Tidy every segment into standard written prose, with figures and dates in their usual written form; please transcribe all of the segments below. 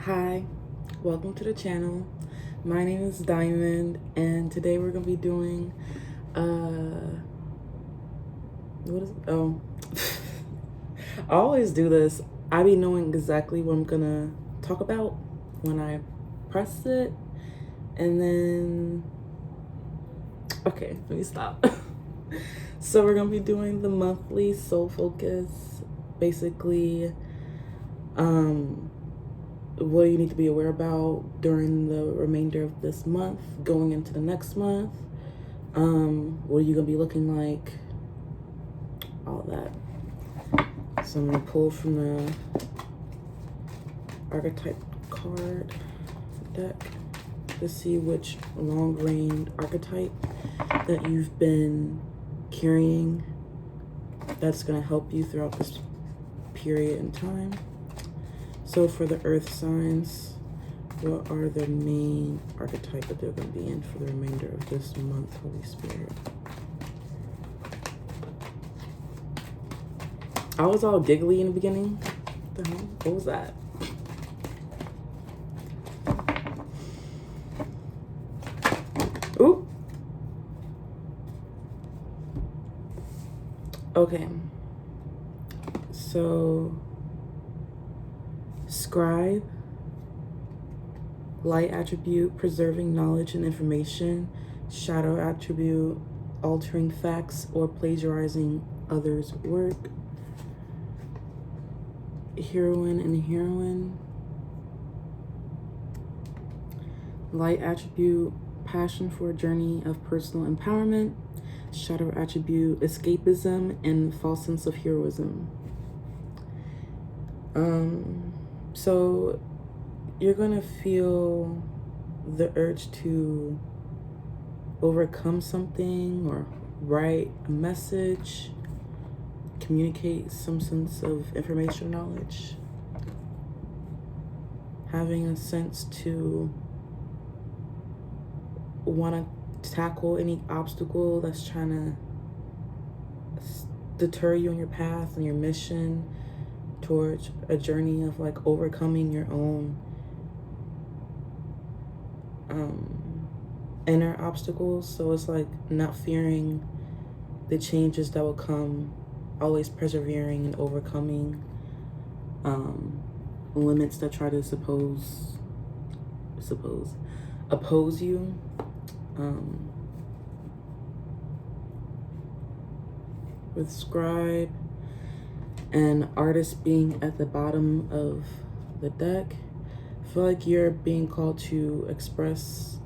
Hi, welcome to the channel. My name is Diamond, and today we're gonna be doing what is I always do this. I be knowing exactly what I'm gonna talk about when I press it, and then okay, let me stop. So we're gonna be doing the monthly soul focus, basically what you need to be aware about during the remainder of this month, going into the next month. What are you gonna be looking like? All that. So I'm gonna pull from the archetype card deck to see which long-range archetype that you've been carrying that's gonna help you throughout this period in time. So for the earth signs, what are the main archetype that they're going to be in for the remainder of this month, Holy Spirit? I was all giggly in the beginning. What the hell? What was that? Ooh. Okay. So, scribe, light attribute, preserving knowledge and information, shadow attribute, altering facts or plagiarizing others' work, heroine and heroine, light attribute, passion for a journey of personal empowerment, shadow attribute, escapism and false sense of heroism. So you're gonna feel the urge to overcome something or write a message, communicate some sense of information knowledge, having a sense to want to tackle any obstacle that's trying to deter you on your path and your mission towards a journey of like overcoming your own inner obstacles. So it's like not fearing the changes that will come, always persevering and overcoming limits that try to oppose you. With scribe and artist being at the bottom of the deck, I feel like you're being called to express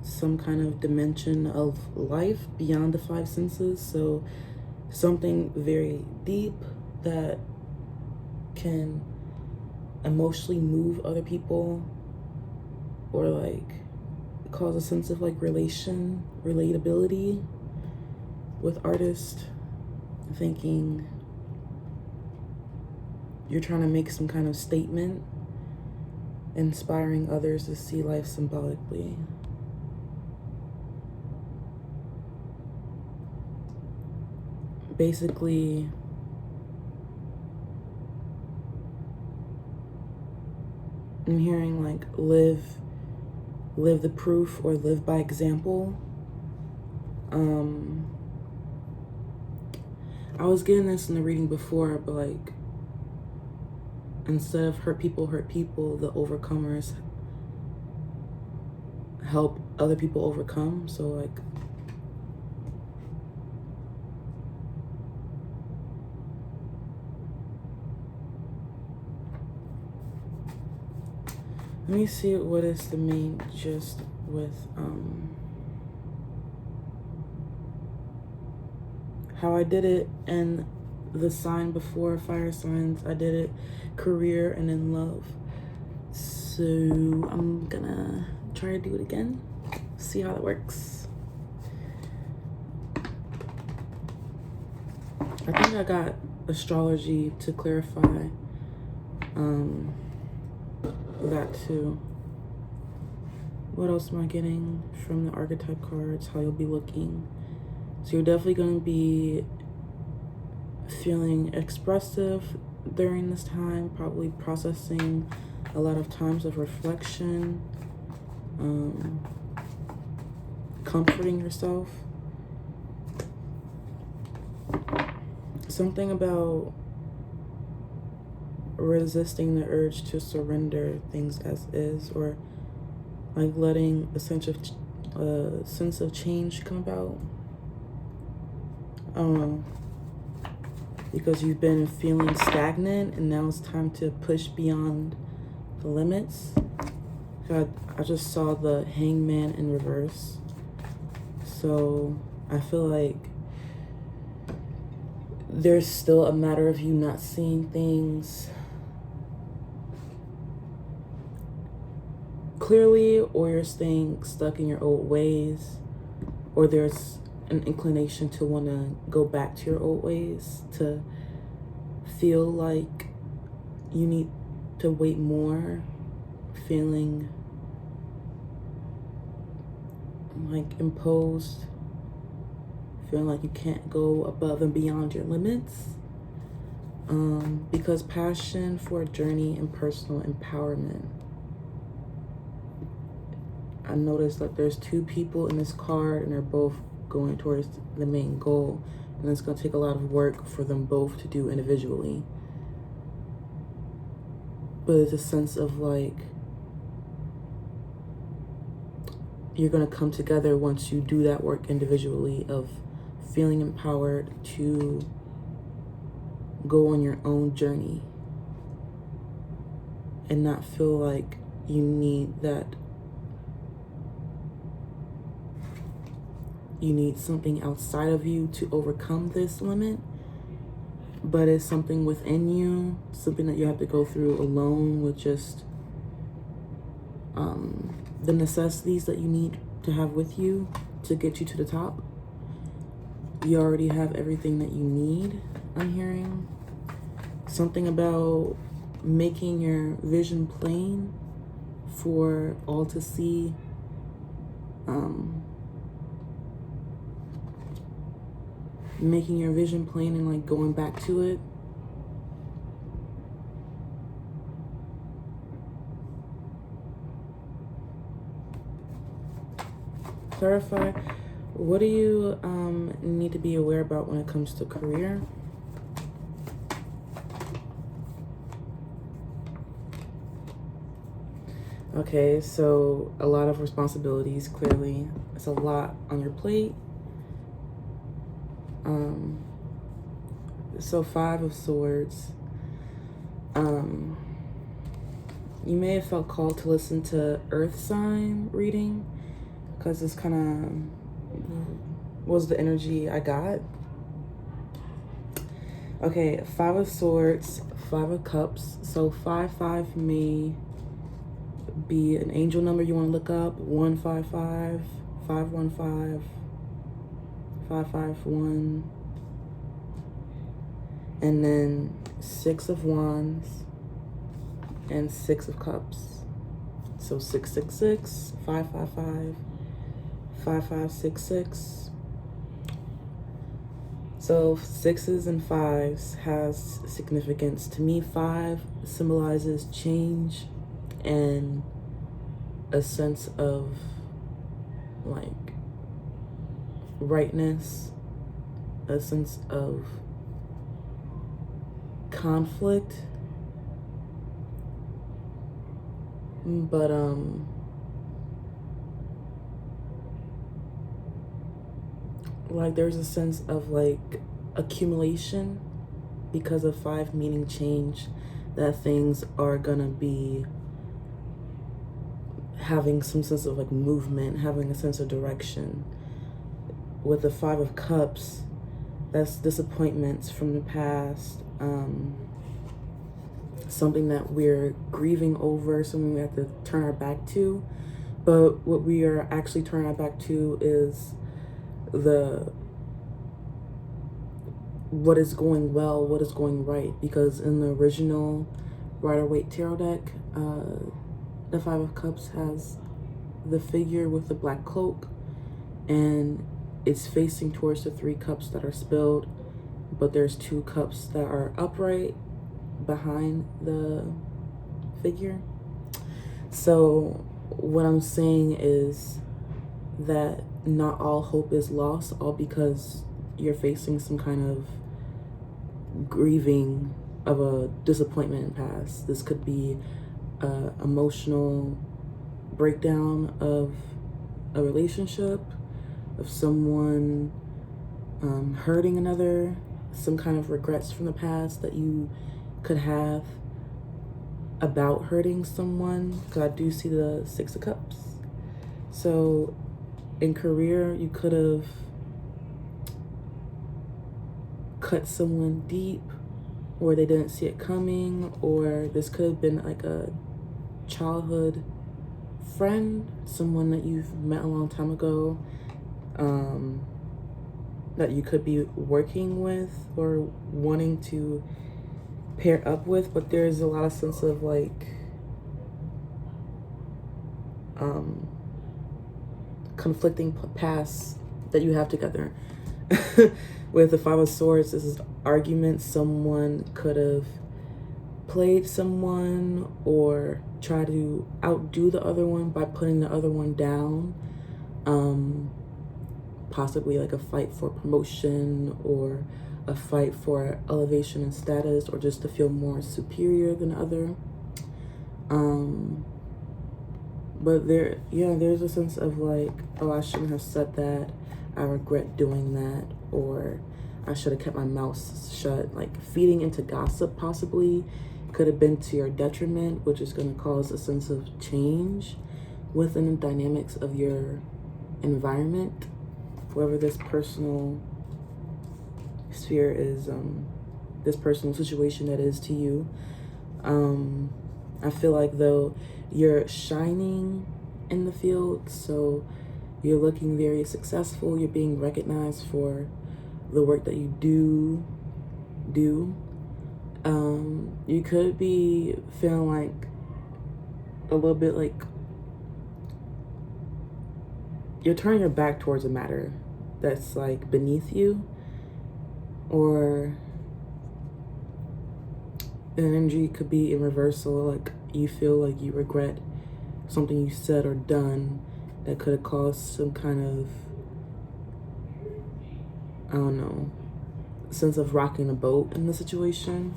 some kind of dimension of life beyond the five senses. So something very deep that can emotionally move other people or like cause a sense of like relatability with artists. Thinking you're trying to make some kind of statement, inspiring others to see life symbolically. Basically, I'm hearing like live the proof or live by example. I was getting this in the reading before, but like instead of hurt people, the overcomers help other people overcome. So like let me see what is the main gist with how I did it and the sign before, fire signs. I did it career and in love. So I'm gonna try to do it again, see how that works. I think I got astrology to clarify that too. What else am I getting from the archetype cards? How you'll be looking. So you're definitely going to be feeling expressive, during this time, probably processing a lot of times of reflection, comforting yourself. Something about resisting the urge to surrender things as is, or like letting a sense of change come about. I don't know, because you've been feeling stagnant and now it's time to push beyond the limits. God, I just saw the Hangman in reverse, so I feel like there's still a matter of you not seeing things clearly, or you're staying stuck in your old ways, or there's an inclination to want to go back to your old ways, to feel like you need to wait more, feeling like imposed, feeling like you can't go above and beyond your limits. Because passion for a journey and personal empowerment. I noticed that there's two people in this card and they're both going towards the main goal, and it's going to take a lot of work for them both to do individually. But it's a sense of like you're going to come together once you do that work individually, of feeling empowered to go on your own journey and not feel like you need something outside of you to overcome this limit, but it's something within you, something that you have to go through alone with just the necessities that you need to have with you to get you to the top. You already have everything that you need, I'm hearing. Something about making your vision plain for all to see. Making your vision plain and like going back to it. Clarify, what do you need to be aware about when it comes to career? Okay, so a lot of responsibilities, clearly. It's a lot on your plate. So 5 of Swords. You may have felt called to listen to Earth sign reading, because this kind of was the energy I got. Okay, 5 of Swords, 5 of Cups. So 5-5 may be an angel number you want to look up. 155, 515, 551. And then 6 of Wands and 6 of Cups. So 666, 555, 5566. So 6s and 5s has significance. To me, 5 symbolizes change and a sense of like rightness, a sense of conflict, but like there's a sense of like accumulation, because of 5 meaning change, that things are gonna be having some sense of like movement, having a sense of direction. With the 5 of Cups, that's disappointments from the past, something that we're grieving over, something we have to turn our back to. But what we are actually turning our back to is what is going well, what is going right. Because in the original Rider-Waite Tarot deck, the 5 of Cups has the figure with the black cloak, and it's facing towards the 3 cups that are spilled, but there's 2 cups that are upright, behind the figure. So what I'm saying is that not all hope is lost, all because you're facing some kind of grieving of a disappointment in past. This could be an emotional breakdown of a relationship, of someone hurting another, some kind of regrets from the past that you could have about hurting someone, because I do see the Six of Cups. So in career, you could have cut someone deep, or they didn't see it coming, or this could have been like a childhood friend, someone that you've met a long time ago, that you could be working with or wanting to pair up with, but there's a lot of sense of like conflicting pasts that you have together. With the Five of Swords, this is arguments. Someone could have played someone or try to outdo the other one by putting the other one down. Possibly like a fight for promotion or a fight for elevation and status, or just to feel more superior than the other. But there's a sense of like, oh, I shouldn't have said that, I regret doing that, or I should have kept my mouth shut. Like feeding into gossip possibly could have been to your detriment, which is going to cause a sense of change within the dynamics of your environment, wherever this personal sphere is, this personal situation that is to you. I feel like though you're shining in the field, so you're looking very successful, you're being recognized for the work that you do. You could be feeling like a little bit like you're turning your back towards a matter that's like beneath you, or the energy could be in reversal, like you feel like you regret something you said or done that could have caused some kind of, I don't know, sense of rocking the boat in the situation.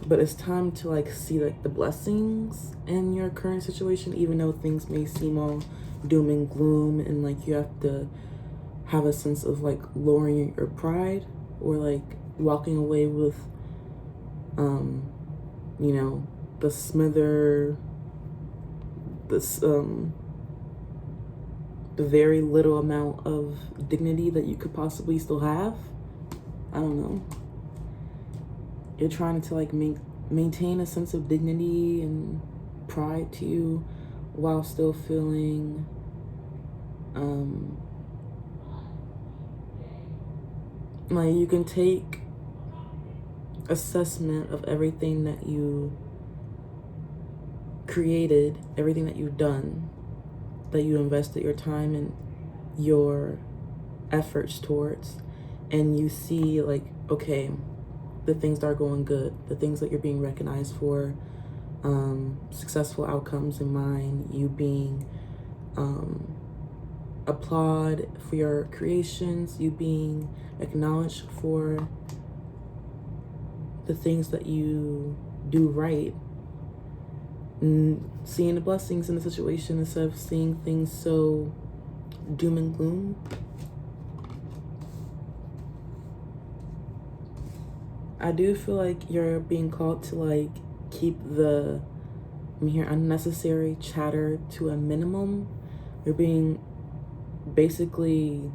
But it's time to like see like the blessings in your current situation, even though things may seem all doom and gloom, and like you have to have a sense of like lowering your pride, or like walking away with you know, the very little amount of dignity that you could possibly still have. I don't know. You're trying to like maintain a sense of dignity and pride to you while still feeling like you can take assessment of everything that you created, everything that you've done, that you invested your time and your efforts towards, and you see like, okay, the things that are going good, the things that you're being recognized for, successful outcomes in mind, you being applauded for your creations, you being acknowledged for the things that you do right, and seeing the blessings in the situation instead of seeing things so doom and gloom. I do feel like you're being called to like keep the unnecessary chatter to a minimum. You're being basically,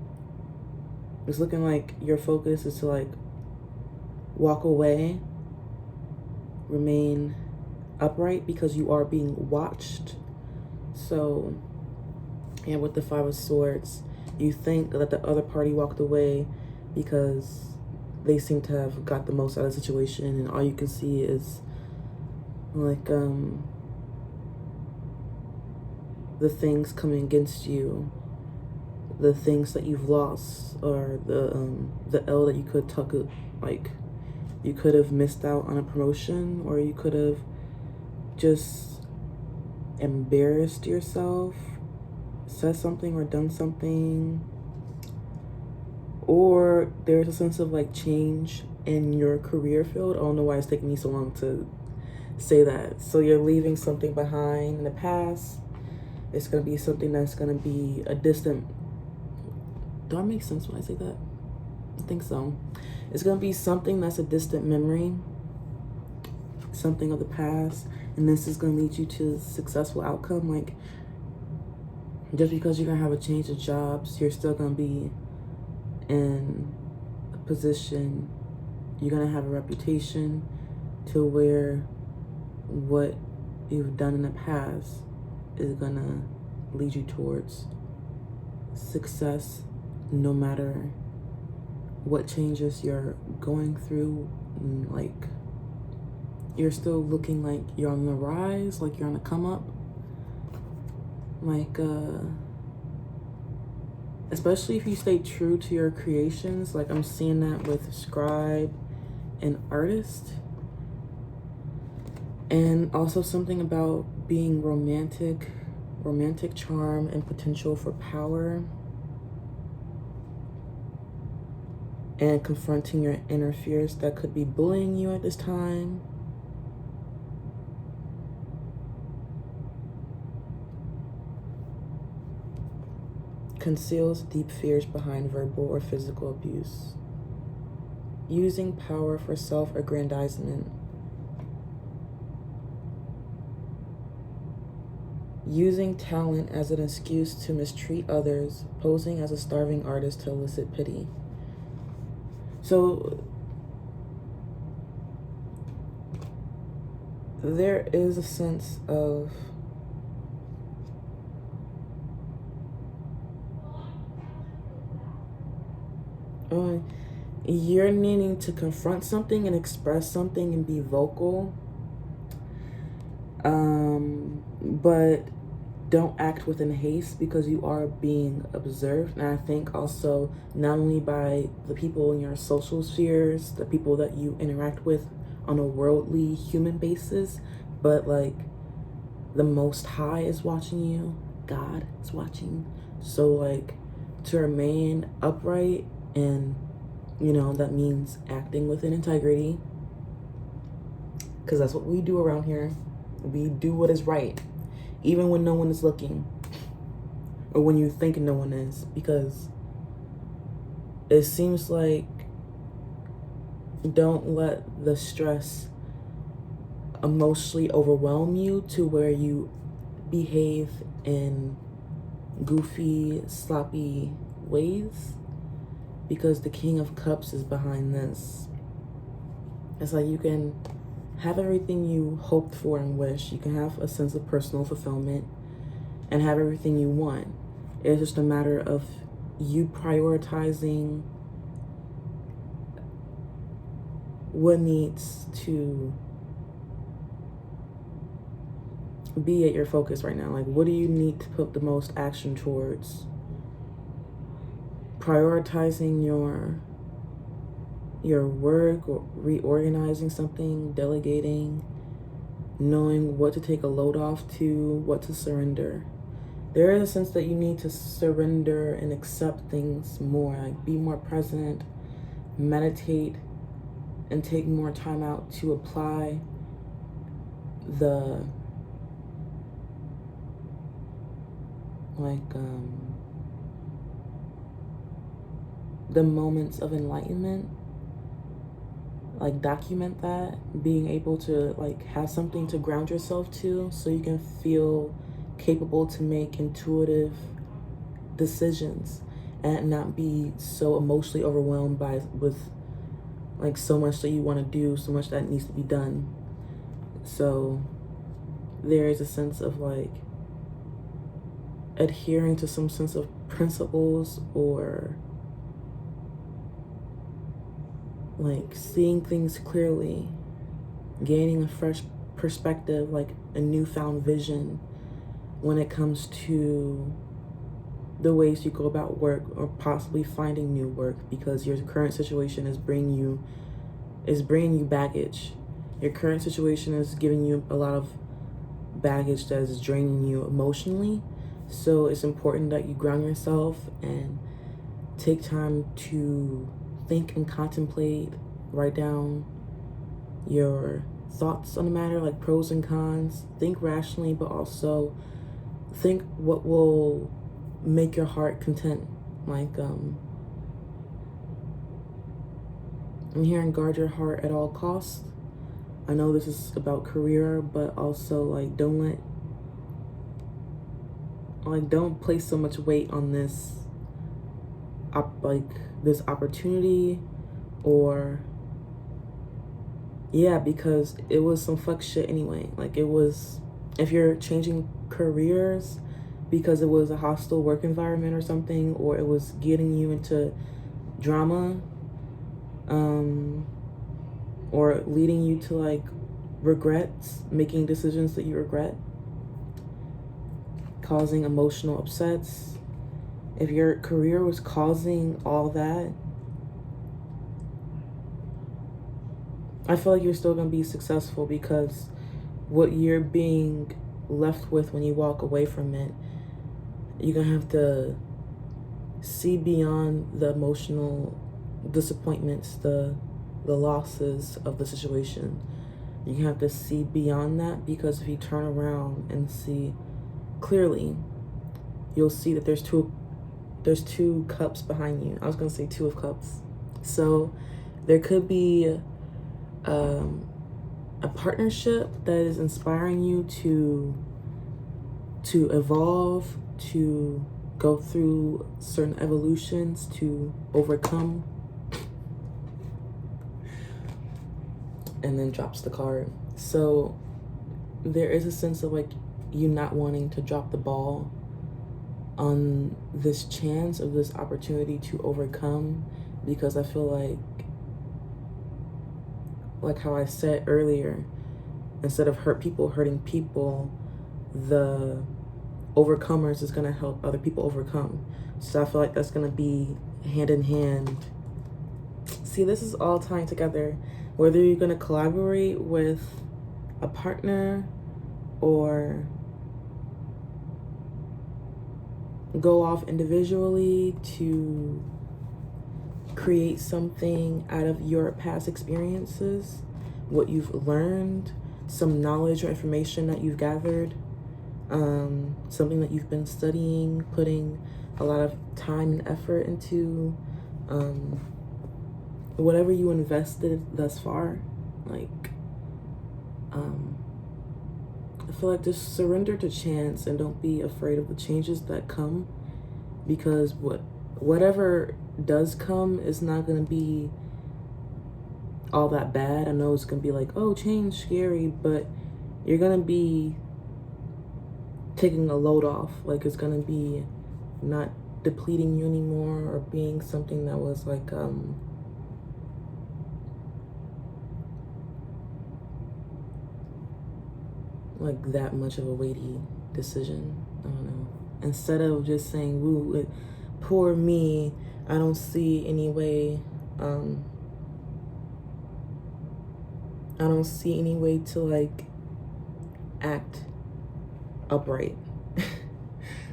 it's looking like your focus is to like walk away, remain upright, because you are being watched. So, and with the Five of Swords, you think that the other party walked away because they seem to have got the most out of the situation, and all you can see is like the things coming against you, the things that you've lost, or the L that you could tuck it, like you could have missed out on a promotion, or you could have just embarrassed yourself, said something or done something, or there's a sense of like change in your career field. I don't know why it's taking me so long to say that. So you're leaving something behind in the past. It's going to be something that's going to be a distant. Do I make sense when I say that? I think so. It's going to be something that's a distant memory, something of the past, and this is going to lead you to a successful outcome. Like, just because you're going to have a change of jobs, you're still going to be in a position, you're going to have a reputation to where what you've done in the past is going to lead you towards success, no matter what changes you're going through. Like, you're still looking like you're on the rise, like you're on the come up. Like, especially if you stay true to your creations. Like, I'm seeing that with scribe and artist. And also something about being romantic charm and potential for power, and confronting your inner fears that could be bullying you at this time. Conceals deep fears behind verbal or physical abuse. Using power for self-aggrandizement. Using talent as an excuse to mistreat others, posing as a starving artist to elicit pity. So there is a sense of you're needing to confront something and express something and be vocal, but don't act within haste, because you are being observed. And I think also not only by the people in your social spheres, the people that you interact with on a worldly human basis, but like the Most High is watching you, God is watching. So like, to remain upright, and you know, that means acting within integrity, because that's what we do around here. We do what is right, even when no one is looking, or when you think no one is, because it seems like, don't let the stress emotionally overwhelm you to where you behave in goofy, sloppy ways, because the King of Cups is behind this. It's like you can have everything you hoped for and wish. You can have a sense of personal fulfillment and have everything you want. It's just a matter of you prioritizing what needs to be at your focus right now. Like, what do you need to put the most action towards? Prioritizing your work, or reorganizing something, delegating, knowing what to take a load off to, what to surrender. There is a sense that you need to surrender and accept things more, like be more present, meditate, and take more time out to apply the moments of enlightenment. Like, document that, being able to like have something to ground yourself to, so you can feel capable to make intuitive decisions and not be so emotionally overwhelmed with like so much that you want to do, so much that needs to be done. So there is a sense of like adhering to some sense of principles, or like seeing things clearly, gaining a fresh perspective, like a newfound vision when it comes to the ways you go about work, or possibly finding new work, because your current situation is bringing you baggage. Your current situation is giving you a lot of baggage that is draining you emotionally. So it's important that you ground yourself and take time to think and contemplate, write down your thoughts on the matter, like pros and cons. Think rationally, but also think what will make your heart content. Like, I'm hearing guard your heart at all costs. I know this is about career, but also like don't place so much weight on this this opportunity, or because it was some fuck shit anyway. Like, it was, if you're changing careers because it was a hostile work environment or something, or it was getting you into drama, or leading you to like regrets, making decisions that you regret, causing emotional upsets. If your career was causing all that, I feel like you're still gonna be successful, because what you're being left with when you walk away from it, you're gonna have to see beyond the emotional disappointments, the losses of the situation. You have to see beyond that, because if you turn around and see clearly, you'll see that there's two cups behind you. I was gonna say 2 of cups. So there could be a partnership that is inspiring you to evolve, to go through certain evolutions, to overcome. And then drops the card. So there is a sense of like you not wanting to drop the ball on this chance of this opportunity to overcome, because I feel like how I said earlier, instead of hurting people, the overcomers is gonna help other people overcome. So I feel like that's gonna be hand in hand. See, this is all tying together. Whether you're gonna collaborate with a partner or go off individually to create something out of your past experiences, what you've learned, some knowledge or information that you've gathered, something that you've been studying, putting a lot of time and effort into, whatever you invested thus far, like, I feel like just surrender to chance and don't be afraid of the changes that come, because whatever does come is not going to be all that bad. I know it's going to be like, oh, change, scary, but you're going to be taking a load off. Like, it's going to be not depleting you anymore, or being something that was like, that much of a weighty decision. I don't know. Instead of just saying, woo, poor me, I don't see any way, I don't see any way to like act upright.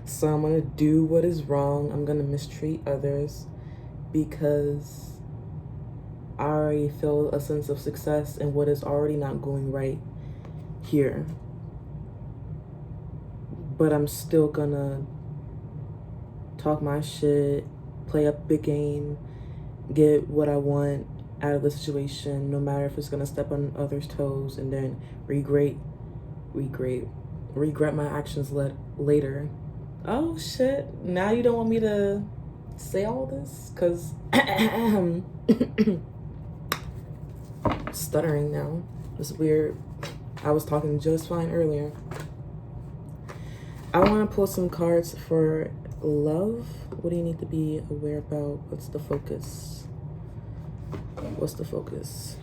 So I'm gonna do what is wrong. I'm gonna mistreat others because I already feel a sense of success in what is already not going right here. But I'm still gonna talk my shit, play a big game, get what I want out of the situation, no matter if it's gonna step on others' toes, and then regret my actions later. Oh shit, now you don't want me to say all this? Because stuttering now. It's weird. I was talking just fine earlier. I want to pull some cards for love. What do you need to be aware about? What's the focus? What's the focus?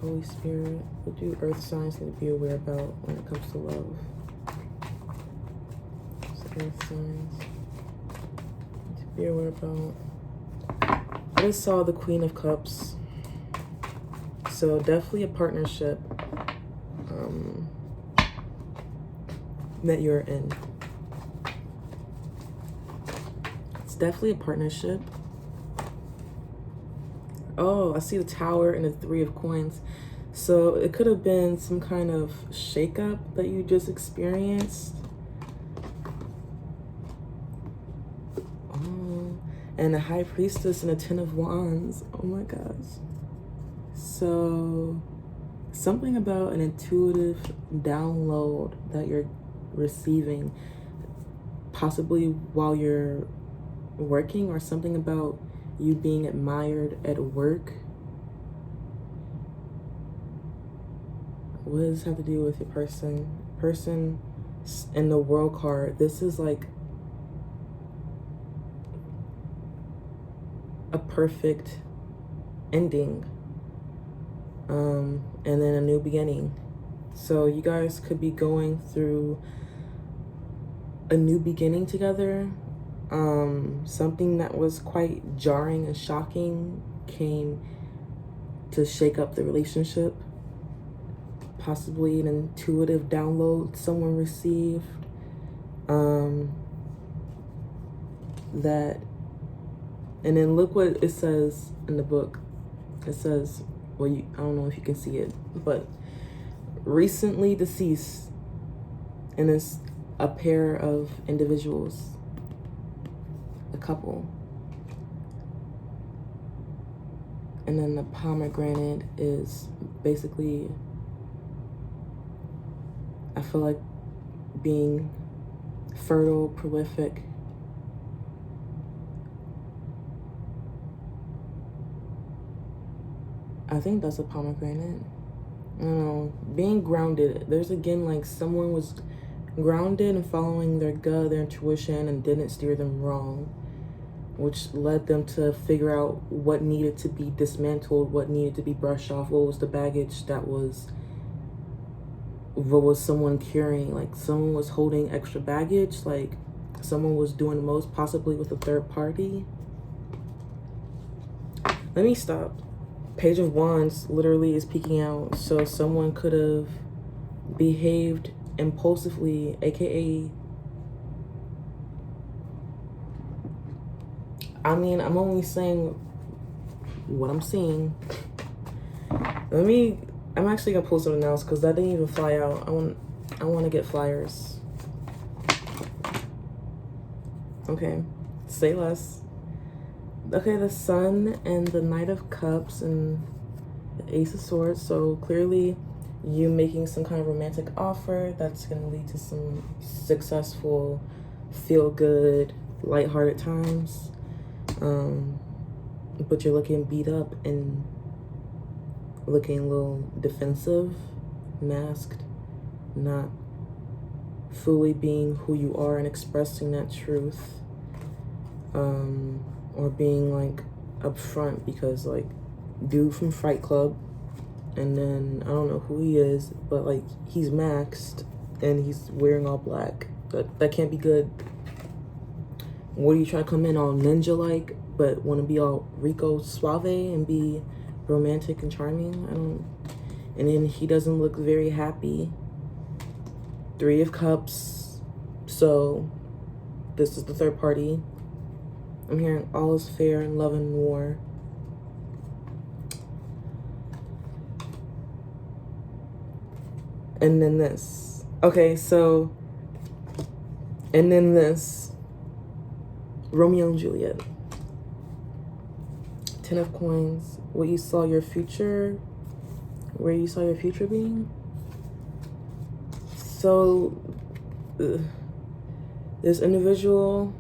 Holy Spirit, what do earth signs need to be aware about when it comes to love? What's earth signs? be aware about. I just saw the Queen of Cups. So definitely a partnership that you're in. It's definitely a partnership. Oh, I see the Tower and the Three of Coins. So it could have been some kind of shakeup that you just experienced. Oh, and the High Priestess and the Ten of Wands. Oh my gosh. So something about an intuitive download that you're receiving, possibly while you're working, or something about you being admired at work. What does this have to do with your person in the World card? This is like a perfect ending, and then a new beginning. So you guys could be going through a new beginning together. Something that was quite jarring and shocking came to shake up the relationship. Possibly an intuitive download someone received. That, and then look what it says in the book. It says, well, I don't know if you can see it, but recently deceased, and it's a pair of individuals, a couple. And then the pomegranate is basically, I feel like, being fertile, prolific. I think that's a pomegranate. I don't know. Being grounded. There's again like someone was grounded and following their gut, their intuition, and didn't steer them wrong, which led them to figure out what needed to be dismantled, what needed to be brushed off, what was the baggage that was, what was someone carrying. Like someone was holding extra baggage, like someone was doing the most, possibly with a third party. Let me stop. Page of Wands literally is peeking out. So someone could have behaved impulsively, aka, I mean, I'm only saying what I'm seeing. I'm actually gonna pull something else because that didn't even fly out. I want to get flyers. Okay, say less. Okay, the Sun and the Knight of Cups and the Ace of Swords. So clearly you making some kind of romantic offer that's going to lead to some successful, feel-good, lighthearted times. But you're looking beat up and looking a little defensive, masked, not fully being who you are and expressing that truth. Or being like upfront, because like dude from Fight Club, and then I don't know who he is, but like he's maxed and he's wearing all black. That can't be good. What are you trying to come in all ninja like, but want to be all Rico Suave and be romantic and charming? And then he doesn't look very happy. Three of Cups. So this is the third party. I'm hearing all is fair in love and war. And then this. Okay, so, and then this. Romeo and Juliet. Ten of Coins. What you saw your future, where you saw your future being. So, this individual,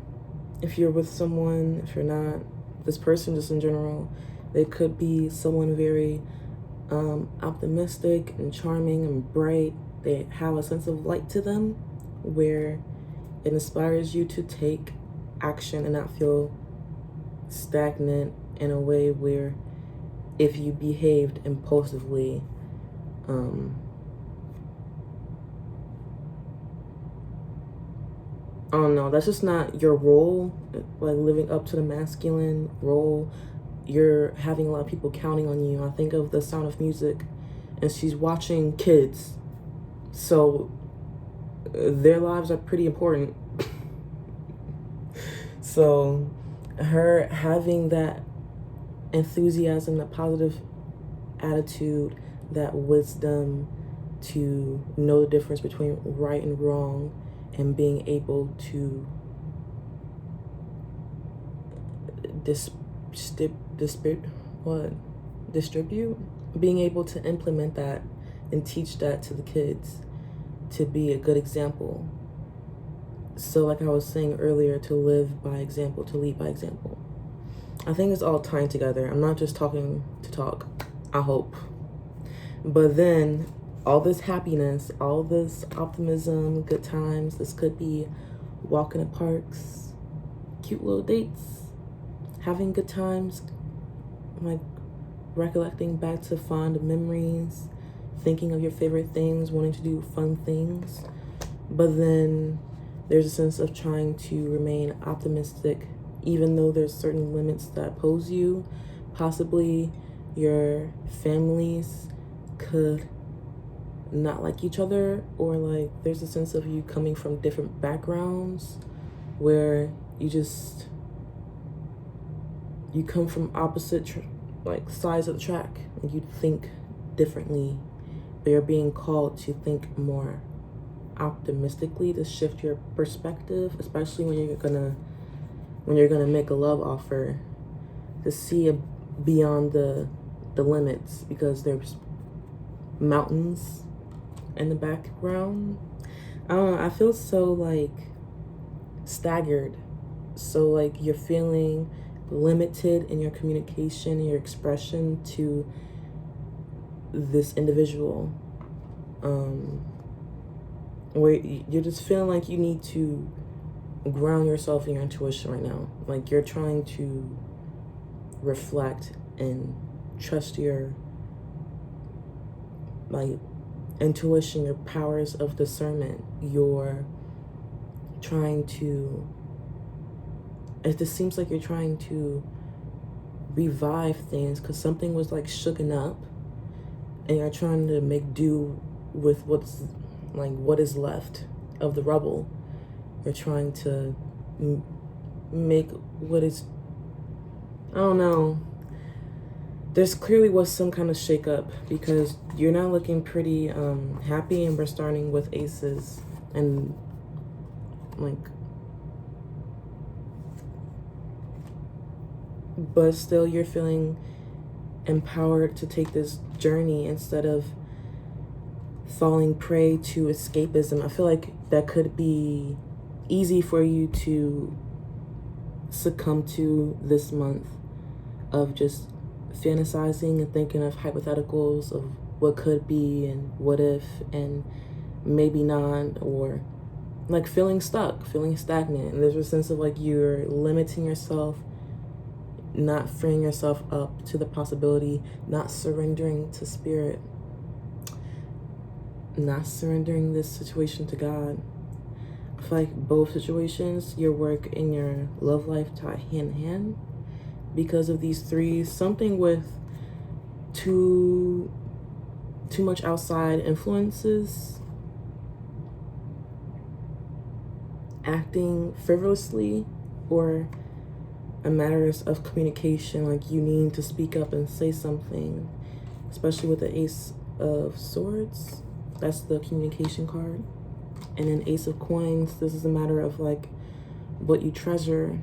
if you're with someone, if you're not, this person just in general, they could be someone very optimistic and charming and bright. They have a sense of light to them where it inspires you to take action and not feel stagnant in a way where if you behaved impulsively, I don't know, that's just not your role, like living up to the masculine role. You're having a lot of people counting on you. I think of The Sound of Music, and she's watching kids, so their lives are pretty important. So her having that enthusiasm, that positive attitude, that wisdom to know the difference between right and wrong, and being able to distribute, being able to implement that and teach that to the kids, to be a good example. So like I was saying earlier, to live by example, to lead by example. I think it's all tying together. I'm not just talking to talk, I hope. But then all this happiness, all this optimism, good times, this could be walking in parks, cute little dates, having good times, like recollecting back to fond memories, thinking of your favorite things, wanting to do fun things. But then there's a sense of trying to remain optimistic, even though there's certain limits that pose you. Possibly your families could not like each other, or like there's a sense of you coming from different backgrounds where you come from opposite like sides of the track, and you think differently, but you're being called to think more optimistically, to shift your perspective, especially when you're gonna make a love offer, to see beyond the limits, because there's mountains in the background. I don't know, I feel so like staggered, so like you're feeling limited in your communication, your expression to this individual, where you're just feeling like you need to ground yourself in your intuition right now. Like you're trying to reflect and trust your like intuition, your powers of discernment. You're trying to, it just seems like you're trying to revive things because something was like shooken up, and you're trying to make do with what is left of the rubble. You're trying to make what is, I don't know. There's clearly was some kind of shakeup, because you're not looking pretty happy, and we're starting with aces, and like, but still you're feeling empowered to take this journey instead of falling prey to escapism. I feel like that could be easy for you to succumb to this month, of just fantasizing and thinking of hypotheticals of what could be and what if and maybe not, or like feeling stuck, feeling stagnant. And there's a sense of like you're limiting yourself, not freeing yourself up to the possibility, not surrendering to spirit, not surrendering this situation to God. I feel like both situations, your work and your love life, tie hand in hand because of these threes. Something with too much outside influences, acting frivolously, or a matter of communication, like you need to speak up and say something, especially with the Ace of Swords. That's the communication card. And then Ace of Coins, this is a matter of like what you treasure,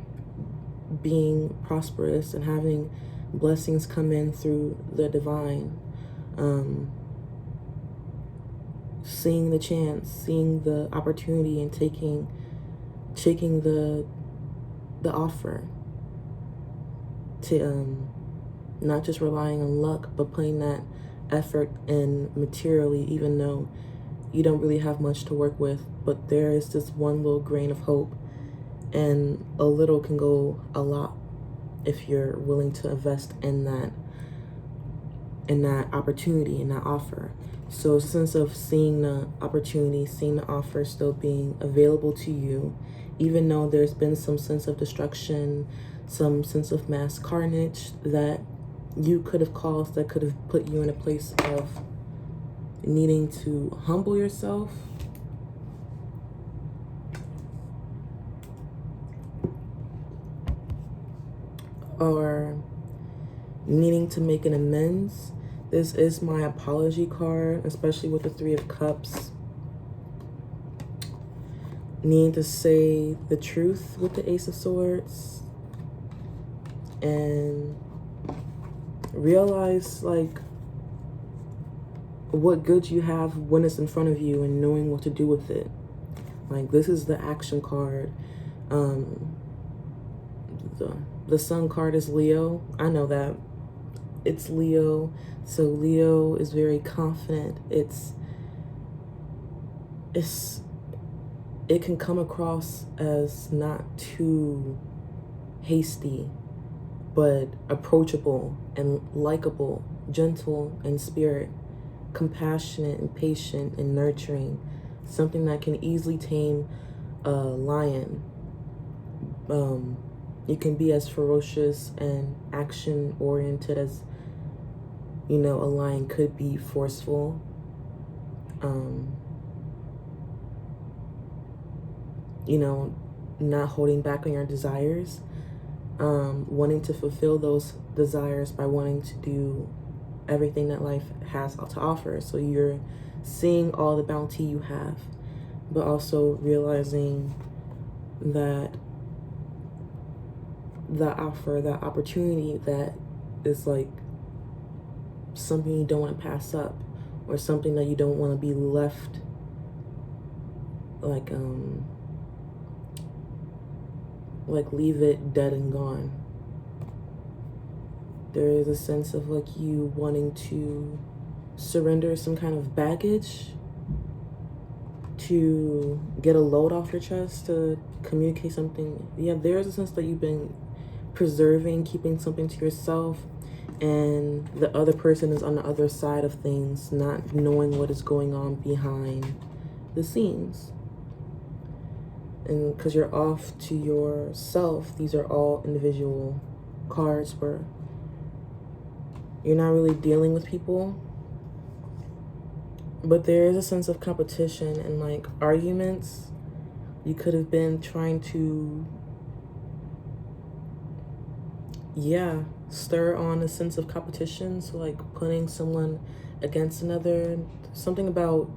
being prosperous and having blessings come in through the divine, seeing the chance, seeing the opportunity, and taking the offer, to not just relying on luck, but putting that effort in materially, even though you don't really have much to work with, but there is this one little grain of hope, and a little can go a lot if you're willing to invest in that. and that opportunity and that offer. So it's a sense of seeing the opportunity, seeing the offer still being available to you, even though there's been some sense of destruction, some sense of mass carnage that you could have caused, that could have put you in a place of needing to humble yourself. Or needing to make an amends. This is my apology card, especially with the Three of Cups. Needing to say the truth with the Ace of Swords. And realize, like, what good you have when it's in front of you and knowing what to do with it. Like, this is the action card. The Sun card is Leo. I know that. It's Leo. So Leo is very confident. It can come across as not too hasty, but approachable and likable, gentle in spirit, compassionate and patient and nurturing. Something that can easily tame a lion. You can be as ferocious and action-oriented as, you know, a lion could be forceful. You know, not holding back on your desires. Wanting to fulfill those desires by wanting to do everything that life has to offer. So you're seeing all the bounty you have, but also realizing that the offer, that opportunity that is like something you don't want to pass up, or something that you don't want to be left like leave it dead and gone. There is a sense of like you wanting to surrender some kind of baggage to get a load off your chest, to communicate something. Yeah, there's a sense that you've been preserving, keeping something to yourself, and the other person is on the other side of things, not knowing what is going on behind the scenes. And because you're off to yourself, these are all individual cards where you're not really dealing with people, but there is a sense of competition and like arguments. You could have been trying to, stir on a sense of competition. So like putting someone against another, something about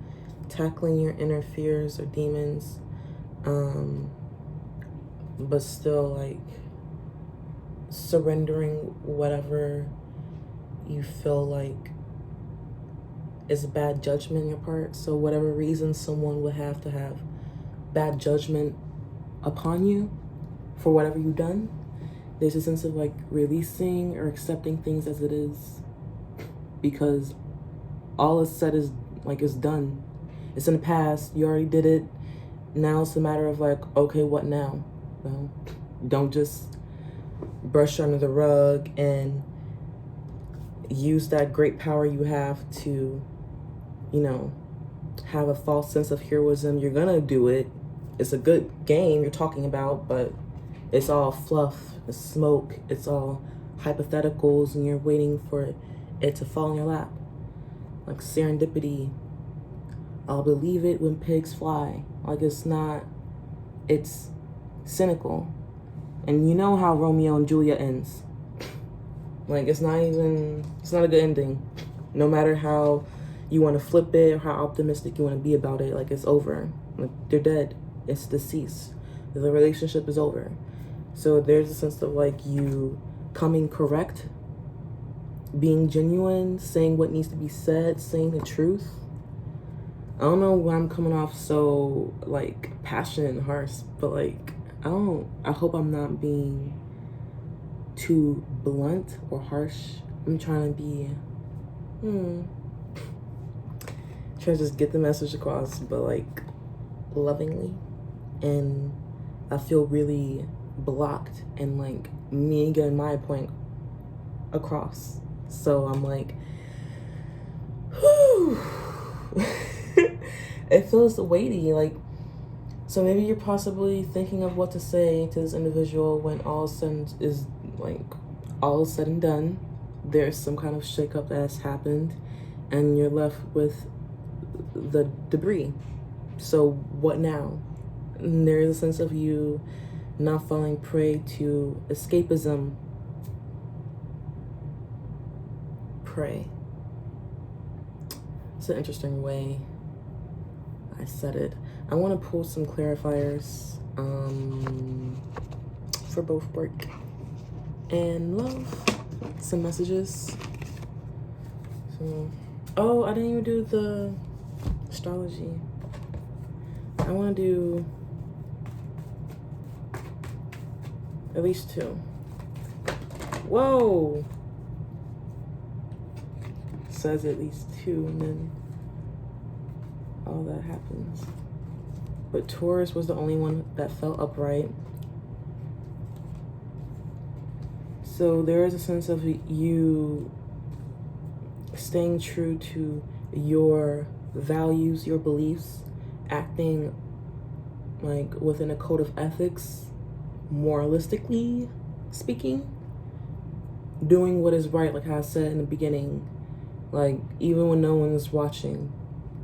tackling your inner fears or demons, but still like surrendering whatever you feel like is bad judgment on your part. So whatever reason someone would have to have bad judgment upon you for whatever you've done, there's a sense of like releasing or accepting things as it is, because all is said is like it's done. It's in the past. You already did it. Now it's a matter of like, okay, what now? Well, don't just brush under the rug and use that great power you have to, you know, have a false sense of heroism. You're gonna do it. It's a good game you're talking about, but it's all fluff, it's smoke, it's all hypotheticals, and you're waiting for it to fall in your lap. Like serendipity. I'll believe it when pigs fly. Like it's not, it's cynical. And you know how Romeo and Juliet ends. Like it's not a good ending. No matter how you want to flip it or how optimistic you want to be about it, like it's over. Like they're dead. It's deceased. The relationship is over. So there's a sense of like you coming correct, being genuine, saying what needs to be said, saying the truth. I don't know why I'm coming off so like passionate and harsh, but like I hope I'm not being too blunt or harsh. I'm trying to be trying to just get the message across, but like lovingly. And I feel really blocked and like me getting my point across. So I'm like It feels weighty, like, so maybe you're possibly thinking of what to say to this individual when all said and done. There's some kind of shakeup that has happened, and you're left with the debris. So what now? And there is a sense of you not falling prey to escapism. Prey. It's an interesting way I said it. I want to pull some clarifiers for both work and love. Some messages. So, oh, I didn't even do the astrology. I want to do at least 2. Whoa! Says at least 2, and then all that happens. But Taurus was the only one that felt upright. So there is a sense of you staying true to your values, your beliefs, acting like within a code of ethics, moralistically speaking, doing what is right, like I said in the beginning, like even when no one is watching.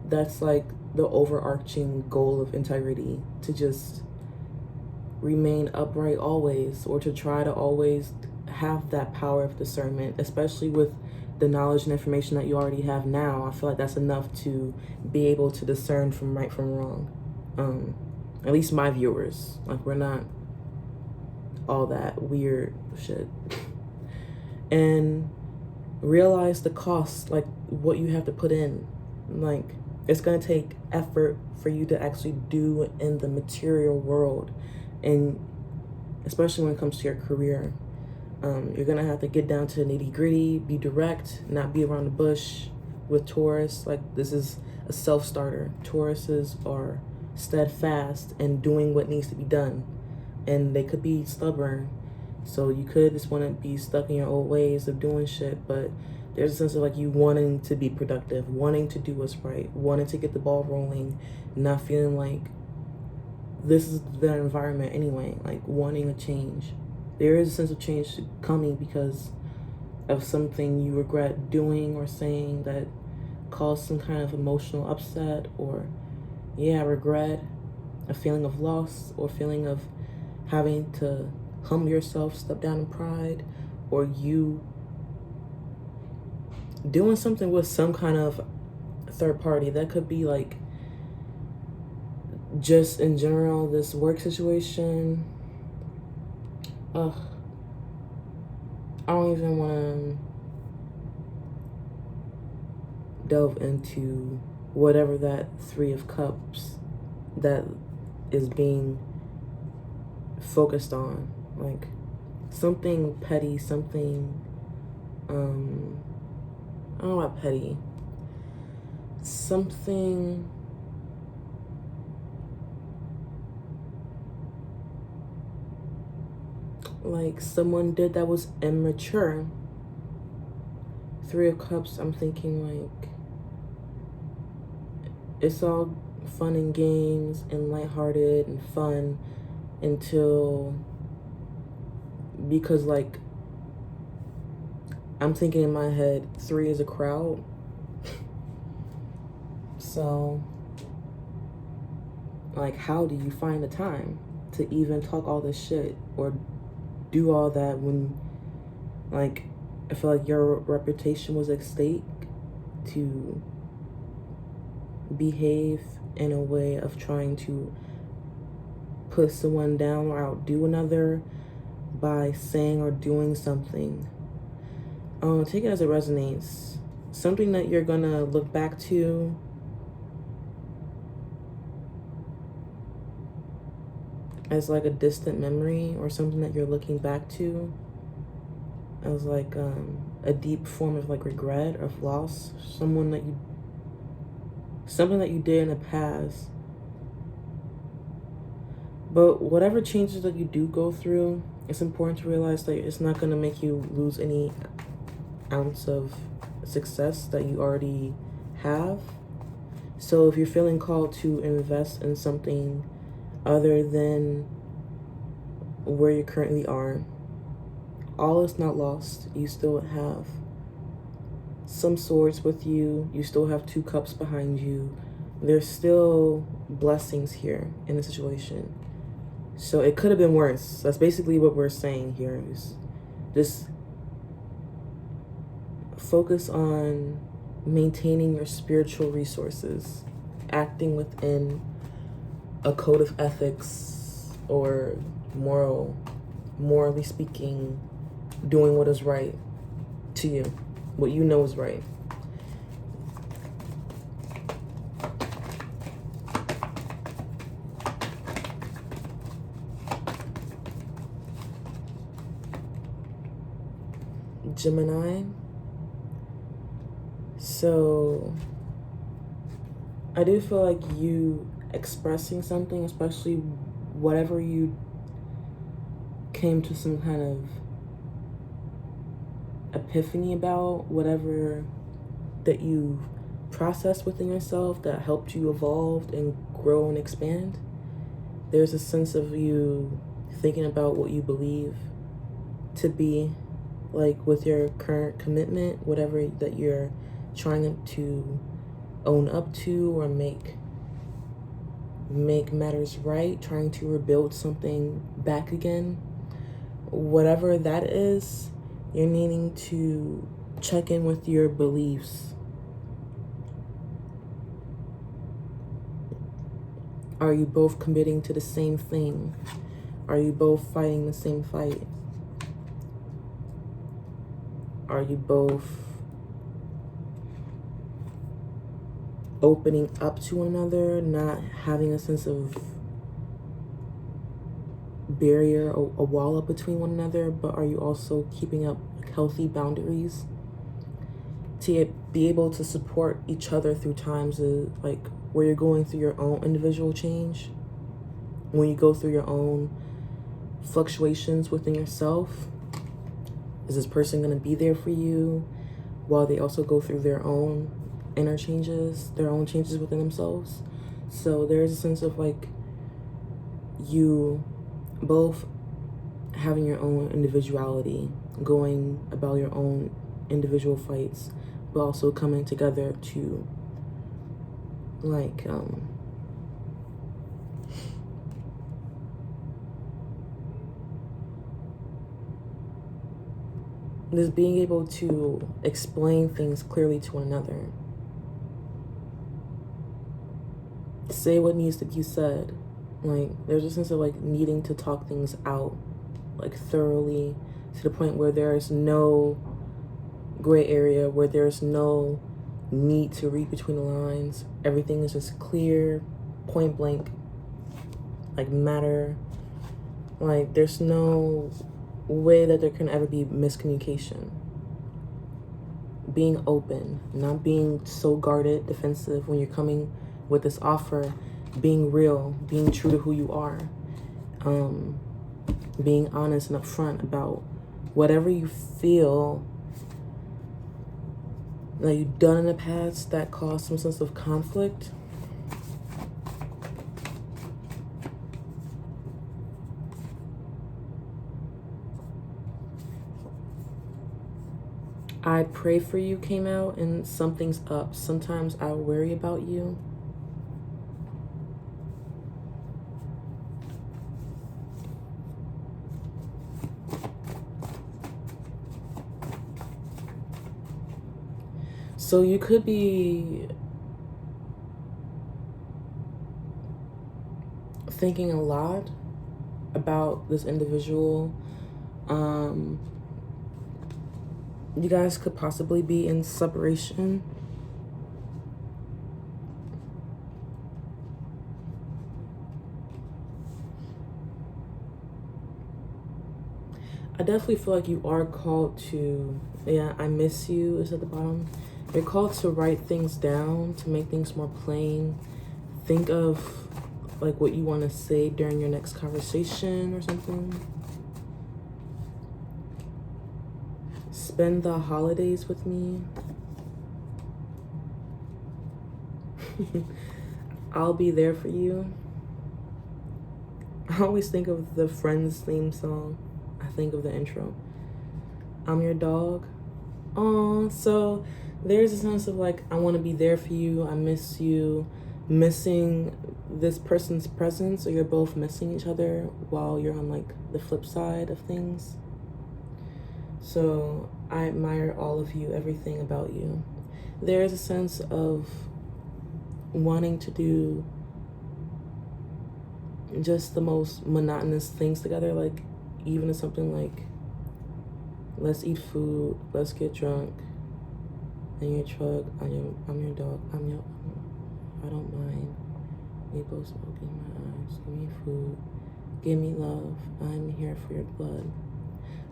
That's like the overarching goal of integrity, to just remain upright always, or to try to always have that power of discernment, especially with the knowledge and information that you already have now. I feel like that's enough to be able to discern from right from wrong. At least my viewers, like, we're not all that weird shit. And realize the cost, like what you have to put in. Like, it's gonna take effort for you to actually do in the material world, and especially when it comes to your career. You're gonna have to get down to the nitty gritty, be direct, not be around the bush. With Taurus, like, this is a self-starter. Tauruses are steadfast in doing what needs to be done, and they could be stubborn. So you could just want to be stuck in your old ways of doing shit, but there's a sense of like you wanting to be productive, wanting to do what's right, wanting to get the ball rolling, not feeling like this is the environment anyway, like wanting a change. There is a sense of change coming because of something you regret doing or saying that caused some kind of emotional upset, or regret, a feeling of loss, or feeling of having to humble yourself, step down in pride, or you doing something with some kind of third party. That could be like just in general, this work situation. I don't even want to delve into whatever that 3 of Cups that is being focused on. Like, something petty, something, I don't know about petty. Something like someone did that was immature. 3 of Cups, I'm thinking like it's all fun and games and lighthearted and fun until, because like I'm thinking in my head 3 is a crowd. So like, how do you find the time to even talk all this shit or do all that when, like, I feel like your reputation was at stake to behave in a way of trying to put someone down or outdo another by saying or doing something. Take it as it resonates. Something that you're gonna look back to as like a distant memory, or something that you're looking back to as like a deep form of like regret or loss. Something that you did in the past. But whatever changes that you do go through, it's important to realize that it's not going to make you lose any ounce of success that you already have. So if you're feeling called to invest in something other than where you currently are, all is not lost. You still have some swords with you. You still have 2 cups behind you. There's still blessings here in the situation. So it could have been worse. That's basically what we're saying here. Is just focus on maintaining your spiritual resources, acting within a code of ethics or morally speaking, doing what is right to you, what you know is right. Gemini. So I do feel like you expressing something, especially whatever you came to some kind of epiphany about, whatever that you processed within yourself that helped you evolve and grow and expand. There's a sense of you thinking about what you believe to be, like with your current commitment, whatever that you're trying to own up to or make matters right, trying to rebuild something back again. Whatever that is, you're needing to check in with your beliefs. Are you both committing to the same thing? Are you both fighting the same fight? Are you both opening up to one another, not having a sense of barrier or a wall up between one another, but are you also keeping up healthy boundaries to be able to support each other through times of like where you're going through your own individual change, when you go through your own fluctuations within yourself? Is this person going to be there for you while they also go through their own inner changes, their own changes within themselves? So there's a sense of like you both having your own individuality, going about your own individual fights, but also coming together to like just being able to explain things clearly to one another. Say what needs to be said. Like, there's a sense of like needing to talk things out, like thoroughly, to the point where there is no gray area, where there's no need to read between the lines. Everything is just clear, point blank, like matter. Like, there's no way that there can ever be miscommunication. Being open, not being so guarded, defensive when you're coming with this offer, being real, being true to who you are, being honest and upfront about whatever you feel that you've done in the past that caused some sense of conflict. I pray for you came out and something's up. Sometimes I worry about you. So you could be thinking a lot about this individual. You guys could possibly be in separation. I definitely feel like you are called to, yeah, I miss you is at the bottom. You're called to write things down, to make things more plain. Think of like what you want to say during your next conversation or something. Spend the holidays with me. I'll be there for you. I always think of the Friends theme song. I think of the intro. I'm your dog. Aw, so there's a sense of like, I want to be there for you. I miss you. Missing this person's presence, or you're both missing each other while you're on like the flip side of things. So I admire all of you, everything about you. There's a sense of wanting to do just the most monotonous things together, like even if something like, let's eat food, let's get drunk in your truck, I'm your dog, I don't mind. We both smoke in my eyes. Give me food, give me love, I'm here for your blood.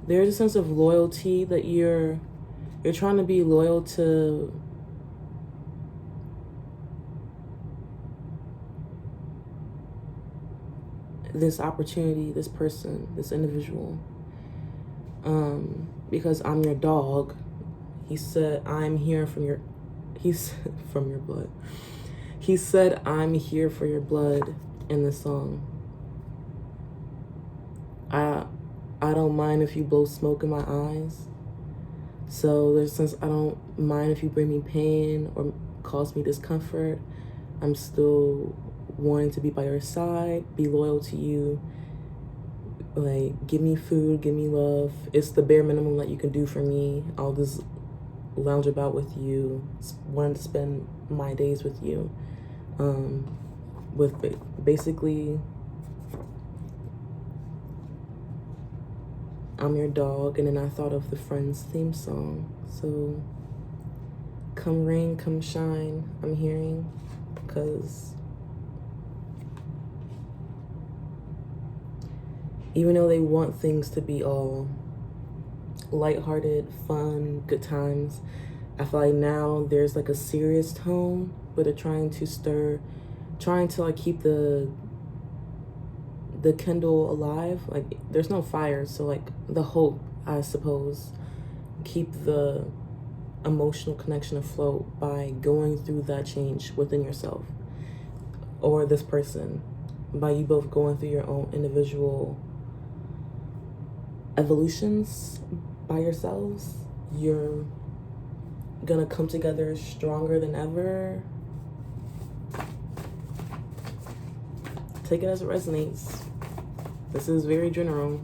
There's a sense of loyalty that you're trying to be loyal to this opportunity, this person, this individual. Because I'm your dog. He said, I'm here from your, he's from your blood. He said, I'm here for your blood in the song. I don't mind if you blow smoke in my eyes. So there's a sense I don't mind if you bring me pain or cause me discomfort. I'm still wanting to be by your side, be loyal to you. Like, give me food, give me love. It's the bare minimum that you can do for me. I'll just lounge about with you, wanting to spend my days with you. With basically, I'm your dog, and then I thought of the Friends theme song. So, come rain, come shine, I'm hearing, because even though they want things to be all lighthearted, fun, good times, I feel like now there's like a serious tone, but they're trying to like keep the Kindle alive. Like, there's no fire, so like the hope, I suppose, keep the emotional connection afloat by going through that change within yourself or this person, by you both going through your own individual evolutions by yourselves. You're gonna come together stronger than ever. Take it as it resonates. This is very general.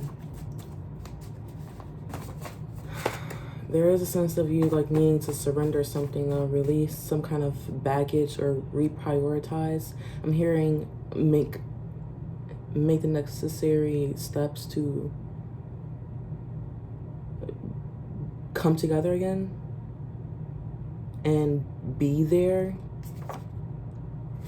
There is a sense of you like needing to surrender something, or release some kind of baggage, or reprioritize. I'm hearing make the necessary steps to come together again and be there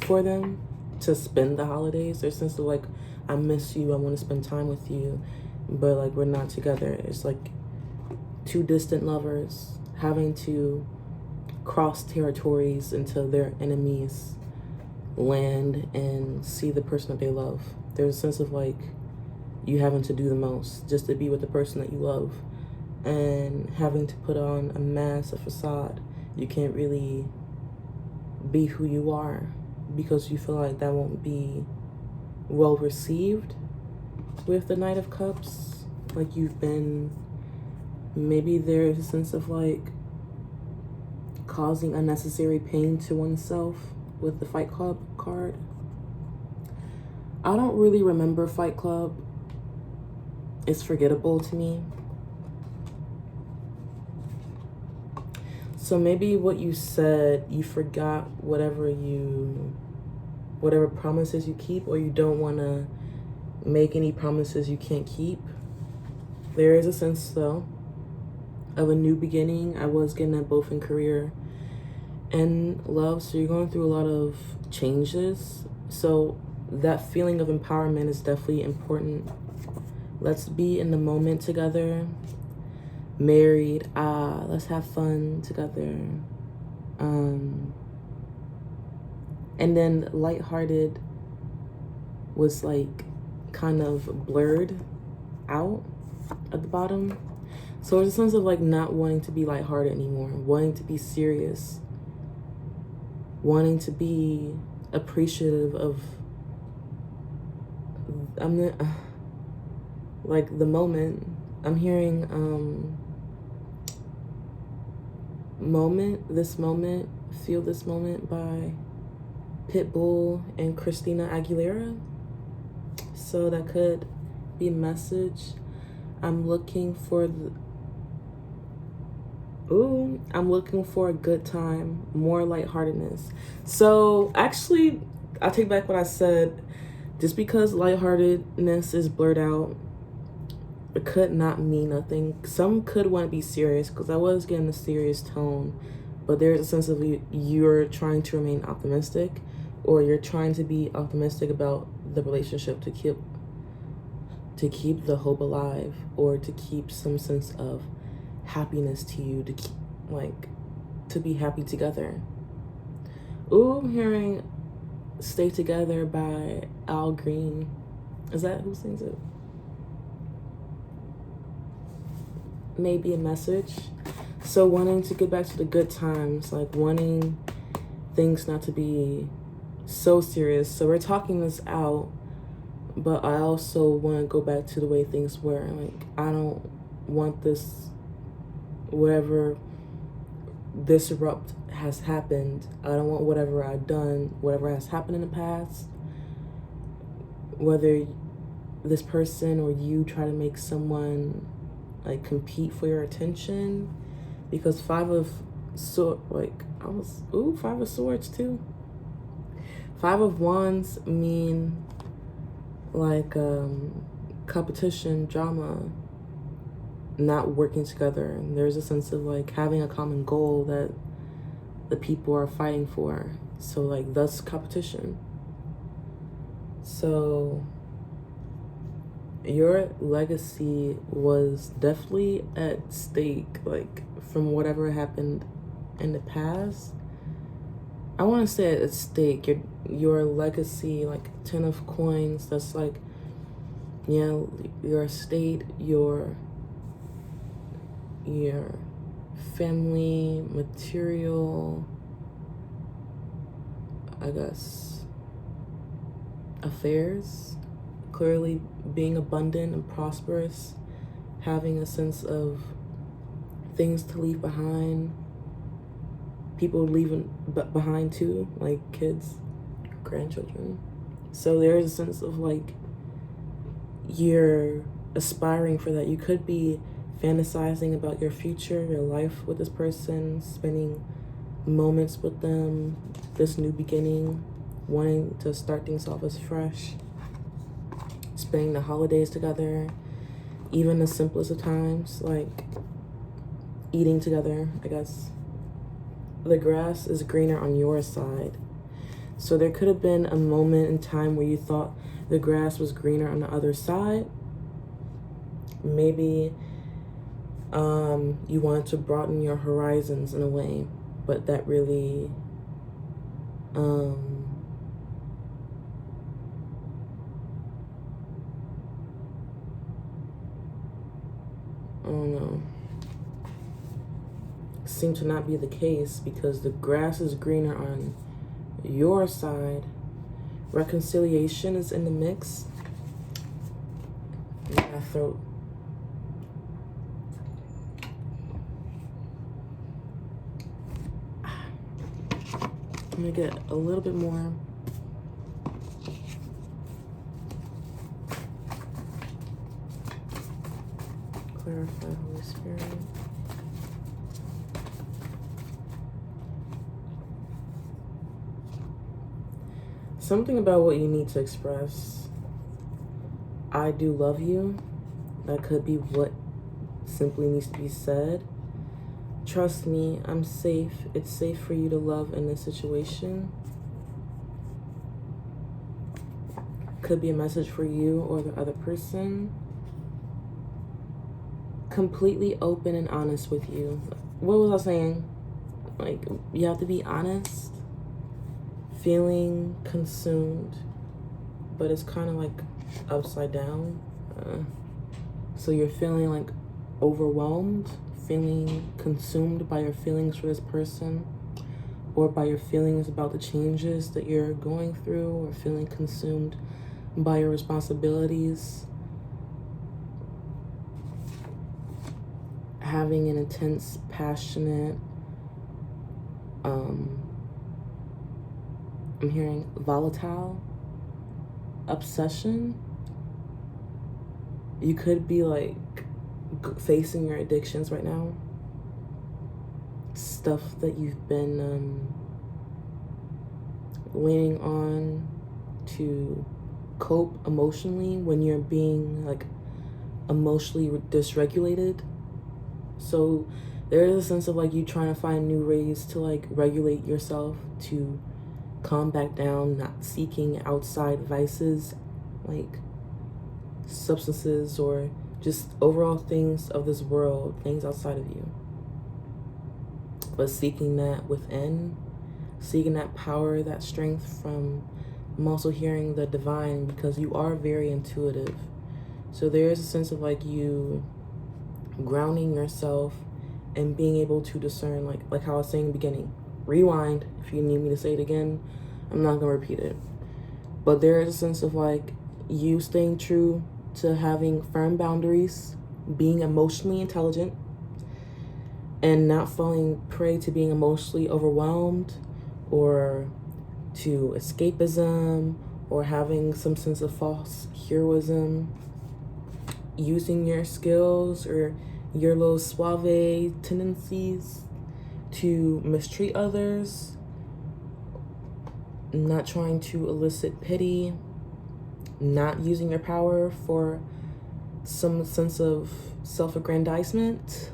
for them, to spend the holidays. There's a sense of like, I miss you, I want to spend time with you, but like we're not together. It's like two distant lovers having to cross territories until their enemies land and see the person that they love. There's a sense of like you having to do the most just to be with the person that you love, and having to put on a mask, a facade. You can't really be who you are because you feel like that won't be well received with the Knight of Cups. Like, you've been, maybe there's a sense of like causing unnecessary pain to oneself with the Fight Club card. I don't really remember Fight Club. It's forgettable to me. So maybe what you said, you forgot whatever promises you keep, or you don't want to make any promises you can't keep. There is a sense, though, of a new beginning. I was getting that both in career and love. So you're going through a lot of changes. So that feeling of empowerment is definitely important. Let's be in the moment together. Married, let's have fun together. And then lighthearted was like kind of blurred out at the bottom. So there's a sense of like not wanting to be lighthearted anymore, wanting to be serious. wanting to be appreciative of, like, the moment. I'm hearing Feel This Moment by Pitbull and Christina Aguilera. So that could be a message. I'm looking for a good time, more lightheartedness. So actually, I take back what I said. Just because lightheartedness is blurred out, it could not mean nothing. Some could want to be serious, because I was getting a serious tone, but there's a sense of you're trying to remain optimistic, or you're trying to be optimistic about the relationship to keep the hope alive, or to keep some sense of happiness to you, to keep, like, to be happy together. Ooh, I'm hearing Stay Together by Al Green. Is that who sings it? Maybe a message. So wanting to get back to the good times, like wanting things not to be so serious. So we're talking this out, but I also want to go back to the way things were. Like, I don't want this, whatever disrupt has happened, I don't want whatever I've done, whatever has happened in the past, whether this person or you try to make someone like compete for your attention, because Five of Swords too. Five of Wands mean like competition, drama, not working together. And there's a sense of like having a common goal that the people are fighting for. So like thus competition. So your legacy was definitely at stake, like from whatever happened in the past. I want to say at stake, your legacy, like 10 of coins, that's like, yeah, your estate, your family, material, I guess, affairs, clearly being abundant and prosperous, having a sense of things to leave behind, people leaving behind too, like kids, grandchildren. So there's a sense of like you're aspiring for that. You could be fantasizing about your future, your life with this person, spending moments with them, this new beginning, wanting to start things off as fresh, spending the holidays together, even the simplest of times, like eating together, I guess. The grass is greener on your side. So there could have been a moment in time where you thought the grass was greener on the other side. Maybe you wanted to broaden your horizons in a way, but that really I don't know, seemed to not be the case, because the grass is greener on your side. Reconciliation is in the mix. My throat. I'm gonna get a little bit more. Clarify, Holy Spirit. Something about what you need to express. I do love you. That could be what simply needs to be said. Trust me, I'm safe. It's safe for you to love in this situation. Could be a message for you or the other person. Completely open and honest with you. What was I saying? Like, you have to be honest. Feeling consumed, but it's kind of like upside down. So you're feeling like overwhelmed, feeling consumed by your feelings for this person, or by your feelings about the changes that you're going through, or feeling consumed by your responsibilities. Having an intense, passionate, I'm hearing volatile obsession. You could be like facing your addictions right now. Stuff that you've been leaning on to cope emotionally when you're being like emotionally dysregulated. So there is a sense of like you trying to find new ways to like regulate yourself, to calm back down, not seeking outside vices like substances or just overall things of this world, things outside of you, but seeking that within, seeking that power, that strength from. I'm also hearing the divine, because you are very intuitive. So there is a sense of like you grounding yourself and being able to discern, like how I was saying in the beginning. Rewind if you need me to say it again. I'm not gonna repeat it. But there is a sense of like you staying true to having firm boundaries, being emotionally intelligent, and not falling prey to being emotionally overwhelmed or to escapism or having some sense of false heroism. Using your skills or your little suave tendencies to mistreat others, not trying to elicit pity, not using your power for some sense of self-aggrandizement,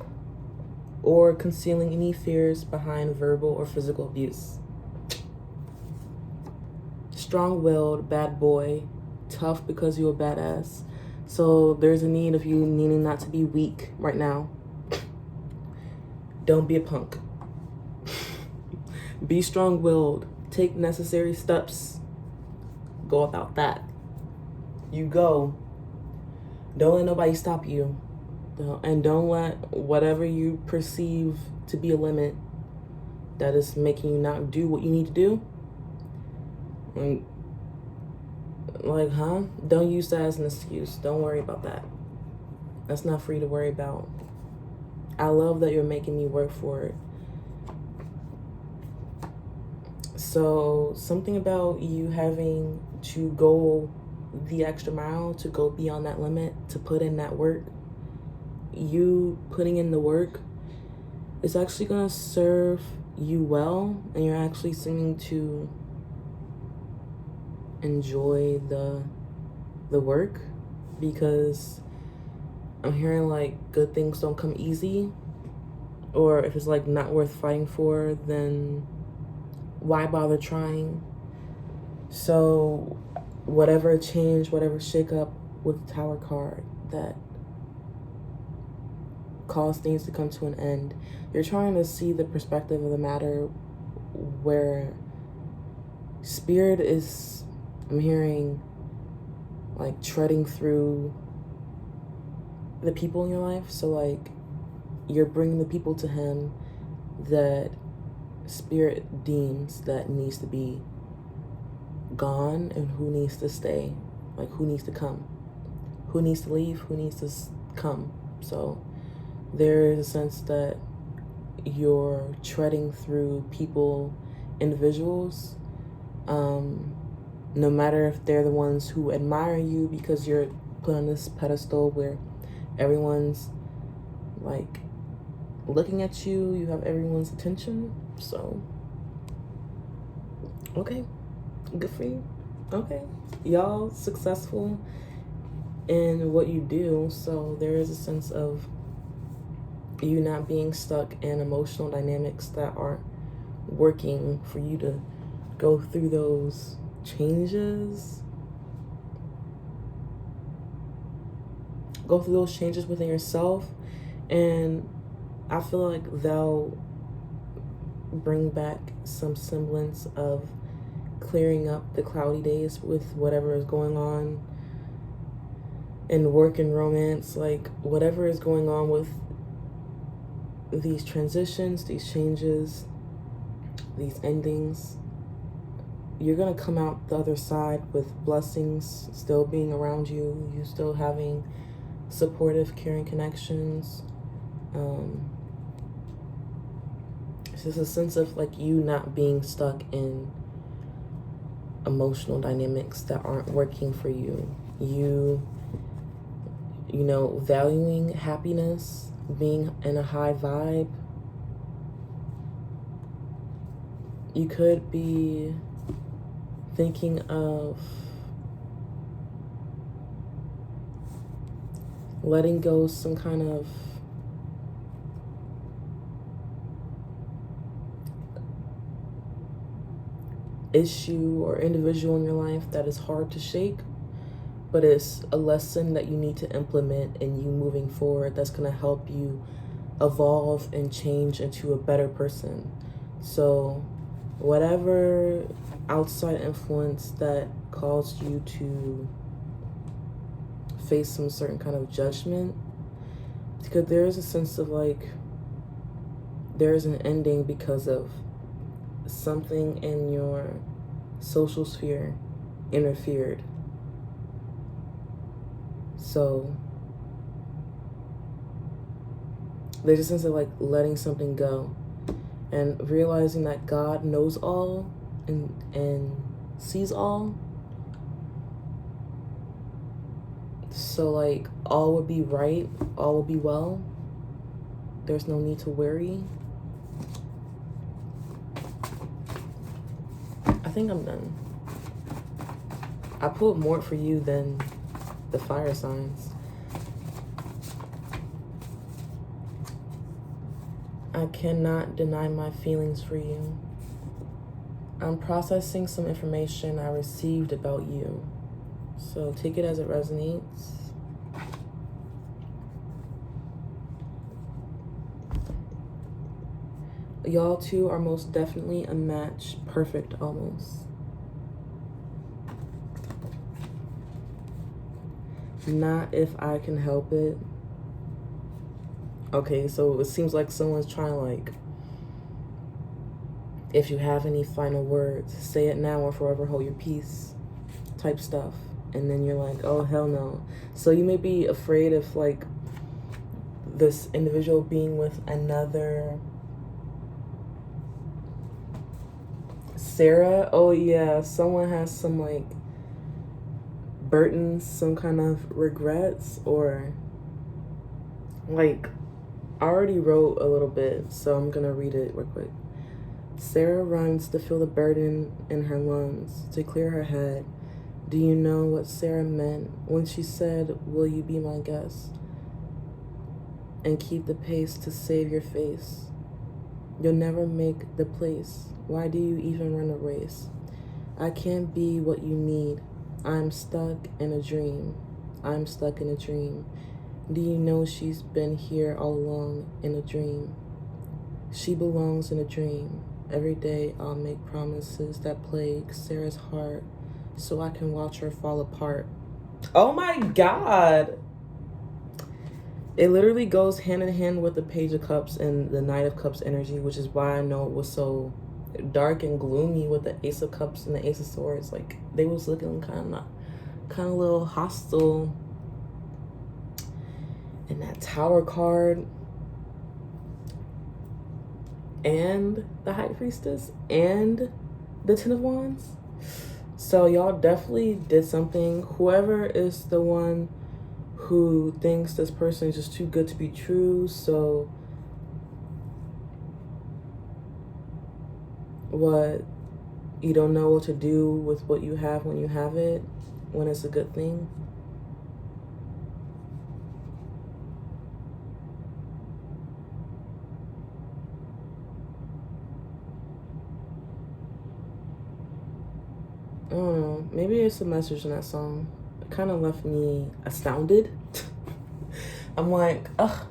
or concealing any fears behind verbal or physical abuse. Strong-willed, bad boy, tough because you're a badass. So there's a need of you needing not to be weak right now. Don't be a punk. Be strong-willed. Take necessary steps. Go about that. You go. Don't let nobody stop you. And don't let whatever you perceive to be a limit that is making you not do what you need to do. Don't use that as an excuse. Don't worry about that. That's not for you to worry about. I love that you're making me work for it. So something about you having to go the extra mile, to go beyond that limit, to put in that work. You putting in the work is actually going to serve you well, and you're actually seeming to enjoy the work, because I'm hearing like good things don't come easy, or if it's like not worth fighting for, then why bother trying? So whatever change, whatever shake up with the Tower card that cause things to come to an end, you're trying to see the perspective of the matter, where spirit is, I'm hearing like treading through the people in your life. So like you're bringing the people to him that spirit deems that needs to be gone, and who needs to stay, like who needs to come, who needs to leave, who needs to come. So there is a sense that you're treading through people, individuals, no matter if they're the ones who admire you because you're put on this pedestal where everyone's like looking at you, you have everyone's attention. So okay, good for you. Okay, y'all successful in what you do. So there is a sense of you not being stuck in emotional dynamics that are working for you to go through those changes. Go through those changes within yourself, and I feel like they'll bring back some semblance of clearing up the cloudy days with whatever is going on in work and romance, like whatever is going on with these transitions, these changes. these endings, you're going to come out the other side with blessings still being around you, you still having supportive, caring connections. It's just a sense of like you not being stuck in emotional dynamics that aren't working for you. You know, valuing happiness, being in a high vibe. You could be thinking of letting go some kind of issue or individual in your life that is hard to shake, but it's a lesson that you need to implement in you moving forward that's going to help you evolve and change into a better person. So whatever outside influence that caused you to face some certain kind of judgment, because there is a sense of like there's an ending because of something in your social sphere interfered. So there's a sense of like letting something go and realizing that God knows all and sees all. So like all will be right, all will be well. There's no need to worry. I think I'm done. I pulled more for you than the fire signs. I cannot deny my feelings for you. I'm processing some information I received about you. So take it as it resonates. Y'all two are most definitely a match. Perfect almost. Not if I can help it. Okay, so it seems like someone's trying to like, if you have any final words, say it now or forever hold your peace type stuff. And then you're like, oh, hell no. So you may be afraid of like this individual being with another Sarah. Oh yeah, someone has some like burdens, some kind of regrets, or like I already wrote a little bit, so I'm gonna read it real quick. Sarah runs to feel the burden in her lungs, to clear her head. Do you know what Sarah meant when she said, will you be my guest? And keep the pace to save your face. You'll never make the place. Why do you even run a race? I can't be what you need. I'm stuck in a dream. I'm stuck in a dream. Do you know she's been here all along in a dream? She belongs in a dream. Every day I'll make promises that plague Sarah's heart so I can watch her fall apart. Oh my God. It literally goes hand in hand with the Page of Cups and the Knight of Cups energy, which is why I know it was so dark and gloomy with the Ace of Cups and the Ace of Swords. Like they was looking kind of a little hostile. And that Tower card and the High Priestess and the Ten of Wands. So y'all definitely did something. Whoever is the one who thinks this person is just too good to be true, so what, you don't know what to do with what you have when you have it, when it's a good thing. I don't know, maybe it's a message in that song. It kind of left me astounded. I'm like, ugh.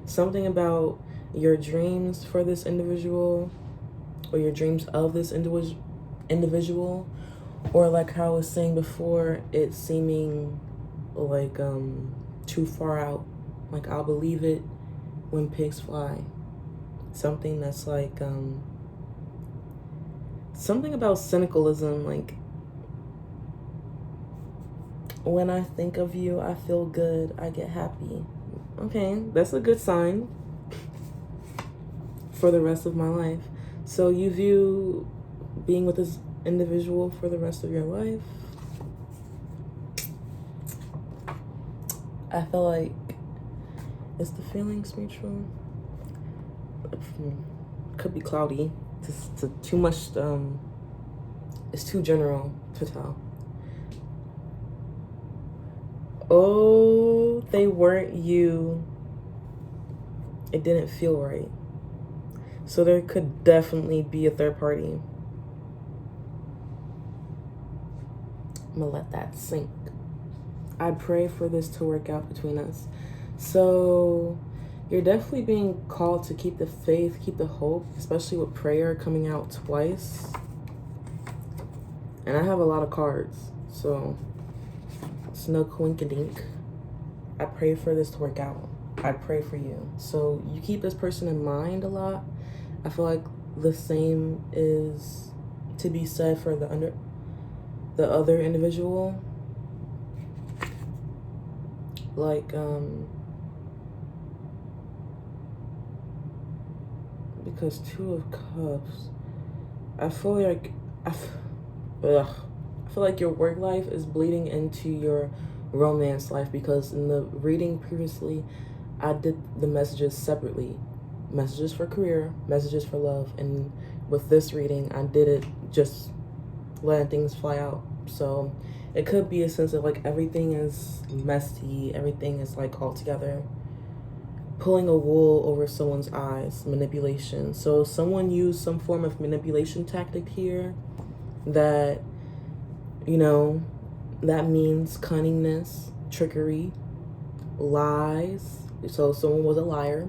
Something about your dreams for this individual, or your dreams of this individual, or like how I was saying before, it seeming like too far out. Like I'll believe it when pigs fly. Something that's like something about cynicalism, like, when I think of you, I feel good, I get happy. Okay, that's a good sign for the rest of my life. So you view being with this individual for the rest of your life. I feel like, is the feelings mutual? Could be cloudy. Too much, it's too general to tell. Oh, they weren't you. It didn't feel right. So there could definitely be a third party. I'm gonna let that sink. I pray for this to work out between us. So you're definitely being called to keep the faith, keep the hope, especially with prayer coming out twice. And I have a lot of cards, so it's no coinkydink. I pray for this to work out. I pray for you. So you keep this person in mind a lot. I feel like the same is to be said for the other individual. Like, because Two of Cups, I feel like, I feel like your work life is bleeding into your romance life, because in the reading previously, I did the messages separately. Messages for career, messages for love, and with this reading, I did it just letting things fly out. So it could be a sense of like everything is messy, everything is like all together. Pulling a wool over someone's eyes, manipulation. So someone used some form of manipulation tactic here that, you know, that means cunningness, trickery, lies. So someone was a liar,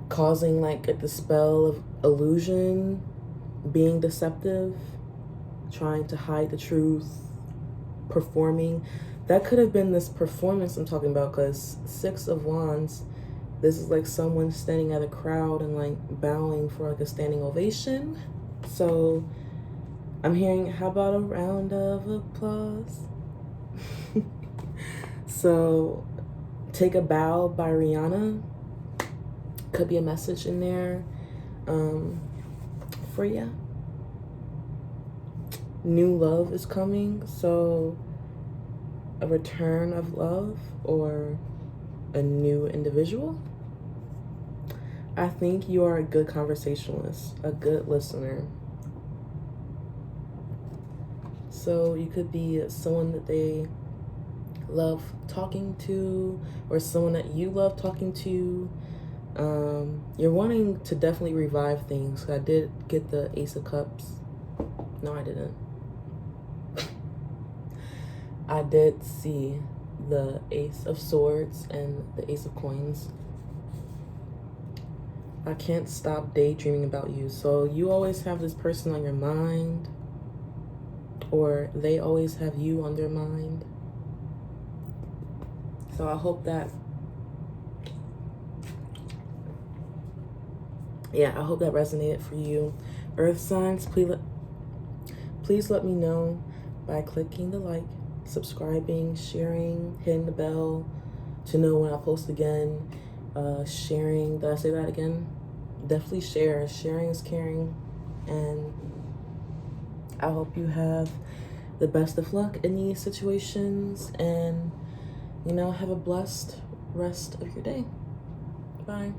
causing like the spell of illusion, being deceptive, trying to hide the truth, performing. That could have been this performance I'm talking about, because Six of Wands, this is like someone standing at a crowd and like bowing for like a standing ovation. So I'm hearing, how about a round of applause? So Take a Bow by Rihanna could be a message in there for you. New love is coming, so a return of love or a new individual. I think you are a good conversationalist, a good listener. So you could be someone that they love talking to, or someone that you love talking to. You're wanting to definitely revive things. I did get the Ace of Cups. No, I didn't. I did see the Ace of Swords and the Ace of Coins. I can't stop daydreaming about you. So you always have this person on your mind, or they always have you on their mind. So I hope that, I hope that resonated for you. Earth signs, please let me know by clicking the like, subscribing, sharing, hitting the bell to know when I post again. Sharing, did I say that again? Definitely share. Sharing is caring. And I hope you have the best of luck in these situations, and have a blessed rest of your day. Bye.